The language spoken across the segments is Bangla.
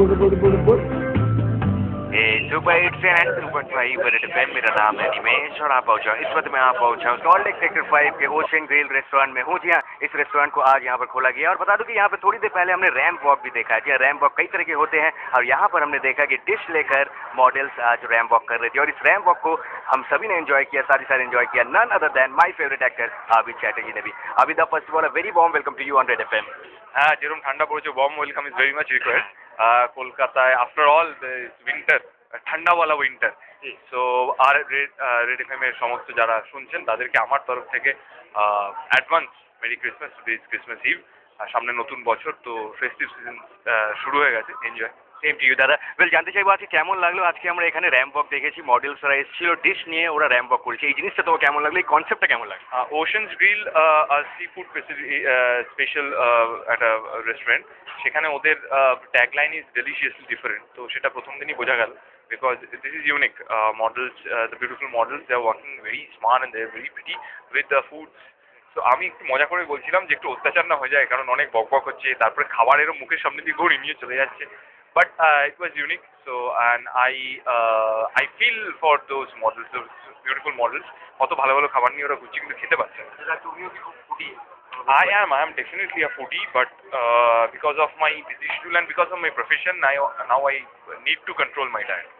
Super 8 red FM. मेरा नाम है निमेश और आप पहुंचा इस वक्त मैं आप पहुंचा सॉल्ट लेक सेक्टर 5 के ओशन ग्रिल रेस्टोरेंट में हूं। जी हाँ, इस रेस्टोरेंट को आज यहाँ पर खोला गया और बता दूं कि यहाँ पर थोड़ी देर पहले हमने रैंप वॉक भी देखा है। जी हाँ, रैंप वॉक कई तरह के होते हैं और यहाँ पर हमने देखा कि डिश लेकर मॉडल्स आज रैंप वॉक कर रहे थे और इस रैंप वॉक को हम सभी ने एंजॉय किया, सारी सारे एंजॉय किया। None other than my favourite actor Abid Chatterjee ने भी। Abid, first of all a very warm welcome to you on Red FM. হ্যাঁ, যেরকম ঠান্ডা পড়েছে warm welcome is very much required. কলকাতায় আফটার অল উইন্টার, ঠান্ডাওয়ালা উইন্টার। সো আর রেড এফএম এর সমস্ত যারা শুনছেন তাদেরকে আমার তরফ থেকে advance merry Christmas. Today is Christmas eve, সামনে নতুন বছর, তো ফেস্টিভ সিজন শুরু হয়ে গেছে। এনজয়। সেম টু ইউ দাদা। ওয়েল, জানতে চাইবো আজকে কেমন লাগলো? আজকে আমরা এখানে র্যাম্প ওয়াক দেখেছি, মডেলসরা এসেছিল, ডিশ নিয়ে ওরা র্যাম্প ওয়াক করেছে। এই জিনিসটা তোমার কেমন লাগলো? এই কনসেপ্টটা কেমন লাগলো? Oceans grill sea food special একটা রেস্টুরেন্ট। সেখানে ওদের ট্যাগলাইন ইজ ডেলিশিয়াসলি ডিফারেন্ট। তো সেটা প্রথম দিনই বোঝা গেল, because this is unique. Models, the beautiful models, they are working very smart and they are very pretty with the foods. তো আমি একটু মজা করে বলছিলাম যে একটু অত্যাচার না হয়ে যায়, কারণ অনেক বকবক হচ্ছে, তারপরে খাবারেরও মুখের সামনে দিয়ে ঘুরে নিয়ে চলে যাচ্ছে। But it was unique, so and I feel for those models, those beautiful models. কত ভালো ভালো খাবার নিয়ে ওরা ঘুরছে কিন্তু খেতে পারছে না। তুমিও কি খুব foodie? I am definitely a foodie, but because of my busy schedule and because of my profession, now I need to control my diet.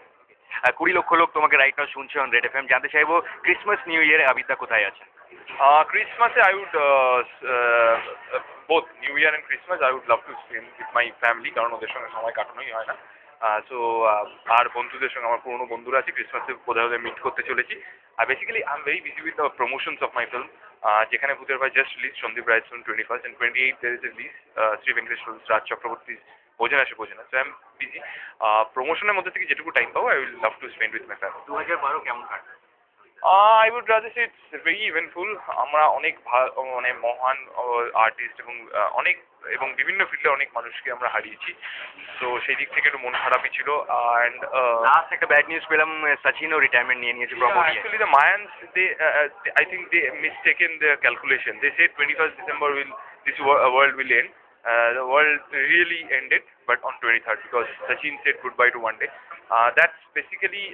20 লক্ষ লোক তোমাকে রাইট নাও শুনছে অন রেড এফএম। জানতে চাইবো ক্রিসমাস নিউ ইয়ারে আবিদা কোথায় আছে? Christmas, I would both New Year and Christmas I would love to spend with my family, কারণ ওদের সঙ্গে সময় কাটানোই হয় না। সো আর বন্ধুদের সঙ্গে, আমার পুরনো বন্ধুরা আছে, ক্রিসমাসে কোথাও মিট করতে চলেছি। আর basically I am very busy with the promotions of my film. যেখানে ভূতের ভাই just release, Sandip Ray 21st and 28th there is a release, Shri Venkatesh Raj Chakraborty বোঝেনা সে বোঝেনা। So I am busy. প্রমোশনের মধ্যে থেকে যেটুকু টাইম পাবো I will love to spend with my family. 2012 কেমন কাটবে? I would rather say it's very eventful. আমরা অনেক মানে মহান আর্টিস্ট এবং বিভিন্ন ফিল্ডে অনেক মানুষকে আমরা হারিয়েছি। তো সেই দিক থেকে একটু মন খারাপই ছিল। অ্যান্ড লাস্ট একটা ব্যাড নিউজ পেলাম, সচিনও রিটায়ারমেন্ট নিয়ে নিয়েছে property. Actually the Mayans, I think they mistaken their calculation. They said 21st December this world will end. The world really ended, but on 23rd, because Sachin said goodbye to one day. That's basically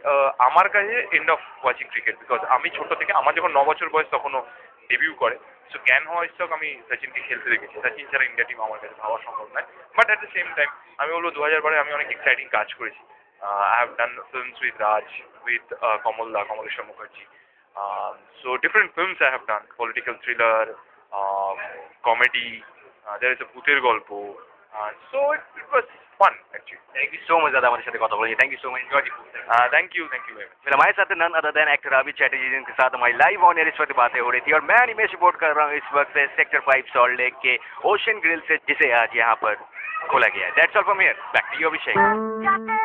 আমার কাছে end of watching cricket, because আমি ছোট থেকে, আমার যখন 9 বছর বয়স তখনও ডেবিউ করে। সো জ্ঞান হওয়া ইচ্ছক আমি সচিনকে খেলতে দেখেছি। সচিন ছাড়া ইন্ডিয়া টিম আমার কাছে ভাবা সম্ভব নয়। But at the same time আমি বলবো 2012 আমি অনেক এক্সাইটিং কাজ করেছি। I have done films with Raj, with Kamaleshwar Mukherjee. So different films I have done, political thriller, comedy, there is a ভূতের গল্প। So it was fun actually. Thank you so much দাদা আমাদের সাথে কথা বলেছি। Thank you so much. Enjoy the food. Thank you very much. मेरा हमारे साथ none other than actor Abid Chatterjee, जिनके साथ हमारी लाइव ऑन एयर इस वक्त बातें हो रही थी और मैं निमेश रिपोर्ट कर रहा हूँ इस वक्त सेक्टर 5 सॉल्ट लेक के ओशन ग्रिल से, जिसे आज यहाँ पर खोला गया है। That's all from here. Back to you, Abhishek.